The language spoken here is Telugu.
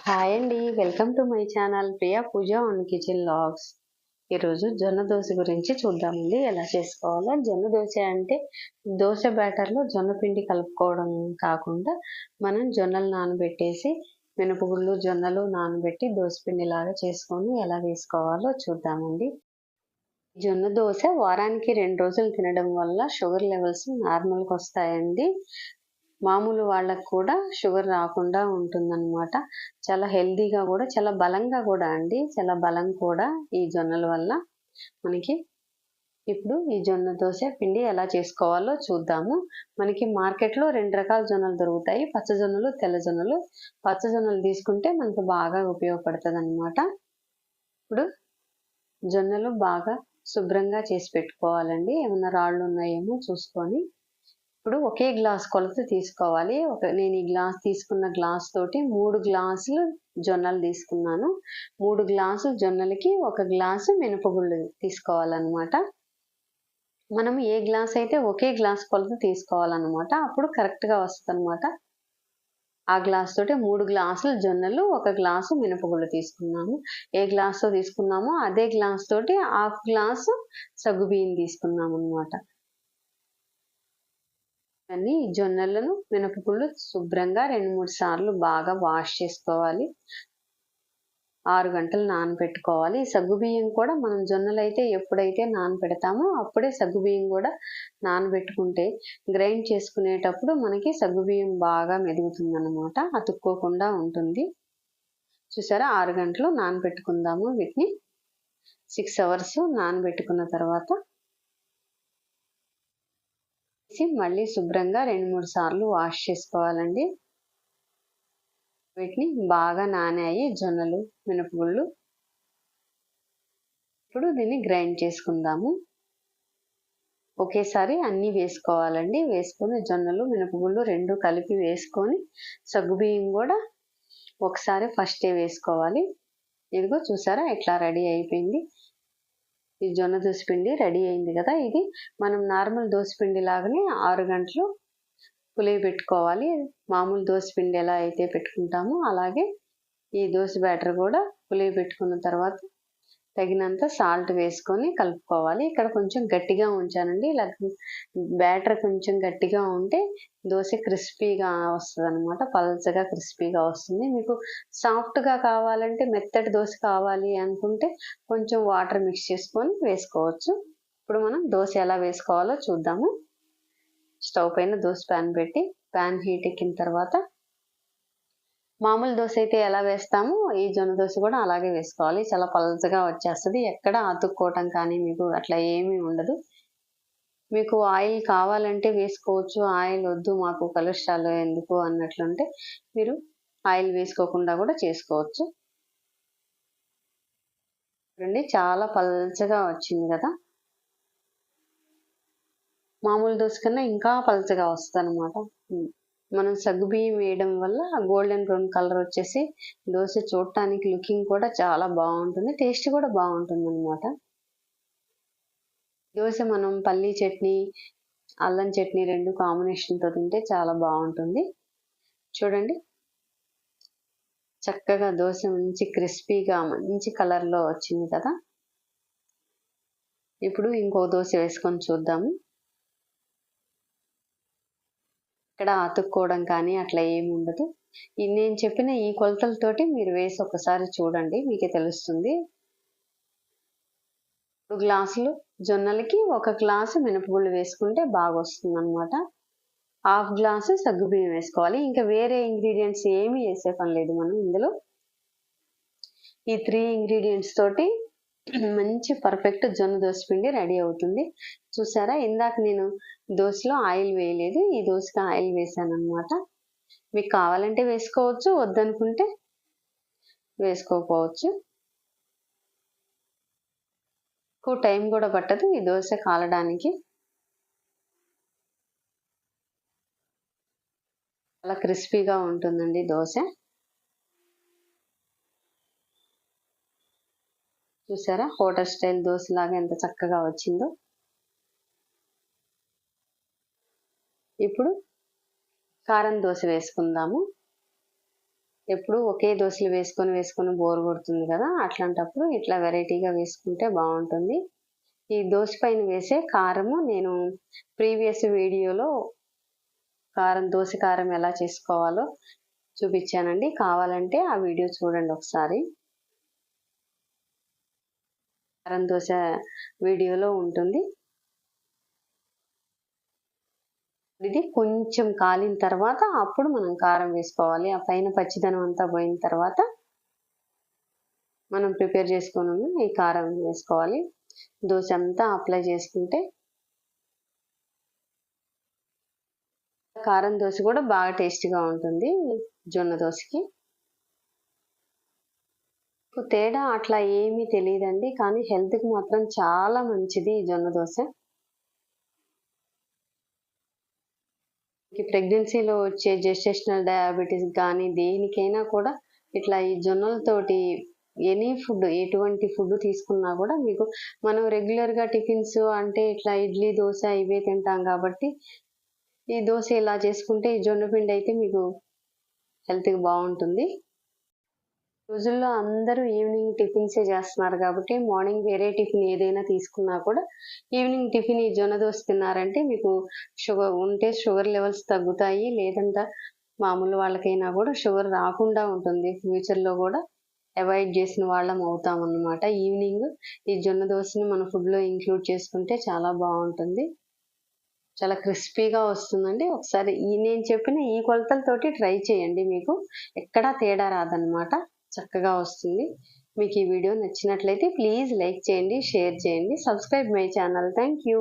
హాయ్ అండి, welcome to my channel Priya Pooja on kitchen logs. ఈరోజు జొన్న దోశ గురించి చూద్దామండి, ఎలా చేసుకోవాలో. జొన్న దోశ అంటే దోశ బ్యాటర్లో జొన్న పిండి కలుపుకోవడం కాకుండా మనం జొన్నలు నానబెట్టేసి మినపగుళ్ళు జొన్నలు నానబెట్టి దోశ పిండి లాగా చేసుకొని ఎలా వేసుకోవాలో చూద్దామండి. జొన్న దోశ వారానికి 2 రోజులు తినడం వల్ల షుగర్ లెవెల్స్ నార్మల్కి వస్తాయండి. మామూలు వాళ్ళకు కూడా షుగర్ రాకుండా ఉంటుందన్నమాట. చాలా హెల్తీగా కూడా, చాలా బలంగా కూడా అండి, చాలా బలం కూడా ఈ జొన్నల వల్ల మనకి. ఇప్పుడు ఈ జొన్న దోశ పిండి ఎలా చేసుకోవాలో చూద్దాము. మనకి మార్కెట్లో 2 రకాల జొన్నలు దొరుకుతాయి, పచ్చ జొన్నలు, తెల్ల జొన్నలు. పచ్చ జొన్నలు తీసుకుంటే మనకు బాగా ఉపయోగపడుతుంది అన్నమాట. ఇప్పుడు జొన్నలు బాగా శుభ్రంగా చేసి పెట్టుకోవాలండి, ఏమన్నా రాళ్ళు ఉన్నాయేమో చూసుకొని. ఇప్పుడు ఒకే గ్లాస్ కొలత తీసుకోవాలి. నేను ఈ గ్లాస్ తీసుకున్న గ్లాస్ తోటి 3 గ్లాసులు జొన్నలు తీసుకున్నాను. 3 గ్లాసులు జొన్నలకి 1 గ్లాసు మినపగుళ్ళు తీసుకోవాలన్నమాట. మనం ఏ గ్లాస్ అయితే ఒకే గ్లాస్ కొలత తీసుకోవాలన్నమాట, అప్పుడు కరెక్ట్గా వస్తుంది అనమాట. ఆ గ్లాస్ తోటి 3 గ్లాసులు జొన్నలు, 1 గ్లాసు మినపగుళ్ళు తీసుకున్నాము. ఏ గ్లాస్తో తీసుకున్నామో అదే గ్లాస్ తోటి 1/2 గ్లాసు సగ్గుబియ్యం తీసుకున్నాము అనమాట. అన్ని జొన్నలను మినపగుళ్ళు శుభ్రంగా 2-3 సార్లు బాగా వాష్ చేసుకోవాలి. 6 గంటలు నానబెట్టుకోవాలి. సగ్గుబియ్యం కూడా మనం జొన్నలు అయితే ఎప్పుడైతే నానబెడతామో అప్పుడే సగ్గుబియ్యం కూడా నానబెట్టుకుంటే గ్రైండ్ చేసుకునేటప్పుడు మనకి సగ్గుబియ్యం బాగా మెదుగుతుందన్నమాట, అతుక్కోకుండా ఉంటుంది. చూసారా, 6 గంటలు నానబెట్టుకుందాము. వీటిని 6 అవర్స్ నానబెట్టుకున్న తర్వాత మళ్ళీ శుభ్రంగా 2-3 సార్లు వాష్ చేసుకోవాలండి. వీటిని బాగా నానాయి జొన్నలు, మినపగుళ్ళు. ఇప్పుడు దీన్ని గ్రైండ్ చేసుకుందాము. ఒకేసారి అన్నీ వేసుకోవాలండి. వేసుకొని జొన్నలు, మినపగుళ్ళు 2 కలిపి వేసుకొని సగ్గుబియ్యం కూడా ఒకసారి ఫస్టే వేసుకోవాలి. ఇదిగో చూసారా, ఇట్లా రెడీ అయిపోయింది. ఈ జొన్న దోసపిండి రెడీ అయింది కదా. ఇది మనం నార్మల్ దోసపిండి లాగానే 6 గంటలు పులియబెట్టుకోవాలి. మామూలు దోసపిండి ఎలా అయితే పెట్టుకుంటామో అలాగే ఈ దోశ బ్యాటర్ కూడా పులియబెట్టుకున్న తర్వాత తగినంత సాల్ట్ వేసుకొని కలుపుకోవాలి. ఇక్కడ కొంచెం గట్టిగా ఉంచానండి. ఇలా బ్యాటర్ కొంచెం గట్టిగా ఉంటే దోశ క్రిస్పీగా వస్తుంది అనమాట, పల్చగా క్రిస్పీగా వస్తుంది. మీకు సాఫ్ట్గా కావాలంటే, మెత్తటి దోశ కావాలి అనుకుంటే కొంచెం వాటర్ మిక్స్ చేసుకొని వేసుకోవచ్చు. ఇప్పుడు మనం దోశ ఎలా వేసుకోవాలో చూద్దాము. స్టవ్ పైన దోశ ప్యాన్ పెట్టి, ప్యాన్ హీట్ ఎక్కిన తర్వాత మామూలు దోశ అయితే ఎలా వేస్తామో ఈ జొన్న దోశ కూడా అలాగే వేసుకోవాలి. చాలా పల్చగా వచ్చేస్తుంది, ఎక్కడ అతుక్కోవటం కానీ మీకు అట్లా ఏమీ ఉండదు. మీకు ఆయిల్ కావాలంటే వేసుకోవచ్చు, ఆయిల్ వద్దు మాకు కొలెస్ట్రాల్ ఎందుకు అన్నట్లుంటే మీరు ఆయిల్ వేసుకోకుండా కూడా చేసుకోవచ్చు. చూడండి, చాలా పల్చగా వచ్చింది కదా. మామూలు దోశ కన్నా ఇంకా పల్చగా వస్తుంది అనమాట. మనం సగ్గుబియ్యం వేయడం వల్ల గోల్డెన్ బ్రౌన్ కలర్ వచ్చేసి దోశ చూడటానికి లుకింగ్ కూడా చాలా బాగుంటుంది, టేస్ట్ కూడా బాగుంటుంది అనమాట. దోశ మనం పల్లీ చట్నీ, అల్లం చట్నీ 2 కాంబినేషన్తో తింటే చాలా బాగుంటుంది. చూడండి, చక్కగా దోశ మంచి క్రిస్పీగా మంచి కలర్లో వచ్చింది కదా. ఇప్పుడు ఇంకో దోశ వేసుకొని చూద్దాము. ఇక్కడ అతుక్కోవడం కానీ అట్లా ఏమి ఉండదు. నేను చెప్పిన ఈ కొలతలతోటి మీరు వేసి ఒకసారి చూడండి, మీకే తెలుస్తుంది. 2 గ్లాసులు జొన్నలకి 1 గ్లాసు మినపగుళ్ళు వేసుకుంటే బాగా వస్తుంది అనమాట. 1/2 గ్లాసు సగ్గుబియ్యం వేసుకోవాలి. ఇంకా వేరే ఇంగ్రీడియంట్స్ ఏమీ వేసే పని లేదు మనం ఇందులో. ఈ 3 ఇంగ్రీడియంట్స్ తోటి మంచి పర్ఫెక్ట్ జొన్న దోశ పిండి రెడీ అవుతుంది. చూసారా, ఇందాక నేను దోశలో ఆయిల్ వేయలేదు, ఈ దోశకి ఆయిల్ వేసాను అనమాట. మీకు కావాలంటే వేసుకోవచ్చు, వద్దనుకుంటే వేసుకోకపోవచ్చు. ఎక్కువ టైం కూడా పట్టదు ఈ దోశ కాలడానికి. చాలా క్రిస్పీగా ఉంటుందండి దోశ. చూసారా, హోటల్ స్టైల్ దోశ లాగా ఎంత చక్కగా వచ్చిందో. ఇప్పుడు కారం దోశ వేసుకుందాము. ఎప్పుడు ఒకే దోశలు వేసుకొని బోర్ కొడుతుంది కదా, అట్లాంటప్పుడు ఇట్లా వెరైటీగా వేసుకుంటే బాగుంటుంది. ఈ దోశ పైన వేసే కారము నేను ప్రీవియస్ వీడియోలో దోశ కారం ఎలా చేసుకోవాలో చూపించానండి. కావాలంటే ఆ వీడియో చూడండి ఒకసారి. కారం దోశ వీడియోలో ఉంటుంది. ఇది కొంచెం కాలిన తర్వాత అప్పుడు మనం కారం వేసుకోవాలి. ఆ పైన పచ్చిదనం అంతా పోయిన తర్వాత మనం ప్రిపేర్ చేసుకుని ఈ కారం వేసుకోవాలి. దోశ అంతా అప్లై చేసుకుంటే కారం దోశ కూడా బాగా టేస్టీగా ఉంటుంది జొన్న దోశకి. తేడా అట్లా ఏమీ తెలియదండి, కానీ హెల్త్కి మాత్రం చాలా మంచిది ఈ జొన్న దోశ. ప్రెగ్నెన్సీలో వచ్చే జెస్టేషనల్ డయాబెటీస్ కానీ దేనికైనా కూడా ఇట్లా ఈ జొన్నలతోటి ఎనీ ఫుడ్, ఎటువంటి ఫుడ్ తీసుకున్నా కూడా మీకు మనం రెగ్యులర్గా టిఫిన్స్ అంటే ఇట్లా ఇడ్లీ దోశ ఇవే తింటాం కాబట్టి ఈ దోశ ఇలా చేసుకుంటే ఈ జొన్న పిండి అయితే మీకు హెల్త్కి బాగుంటుంది. రోజుల్లో అందరూ ఈవినింగ్ టిఫిన్సే చేస్తున్నారు కాబట్టి మార్నింగ్ వేరే టిఫిన్ ఏదైనా తీసుకున్నా కూడా ఈవినింగ్ టిఫిన్ ఈ జొన్న దోశ తిన్నారంటే మీకు షుగర్ లెవెల్స్ తగ్గుతాయి. లేదంటే మామూలు వాళ్ళకైనా కూడా షుగర్ రాకుండా ఉంటుంది. ఫ్యూచర్లో కూడా అవాయిడ్ చేసిన వాళ్ళం అవుతాం అన్నమాట. ఈవినింగ్ ఈ జొన్న దోశని మన ఫుడ్లో ఇంక్లూడ్ చేసుకుంటే చాలా బాగుంటుంది. చాలా క్రిస్పీగా వస్తుందండి. ఒకసారి నేను చెప్పిన ఈ కొలతలతోటి ట్రై చేయండి, మీకు ఎక్కడా తేడా రాదనమాట, చక్కగా వస్తుంది. మీకు ఈ వీడియో నచ్చినట్లయితే ప్లీజ్ లైక్ చేయండి, షేర్ చేయండి, subscribe my channel. Thank you.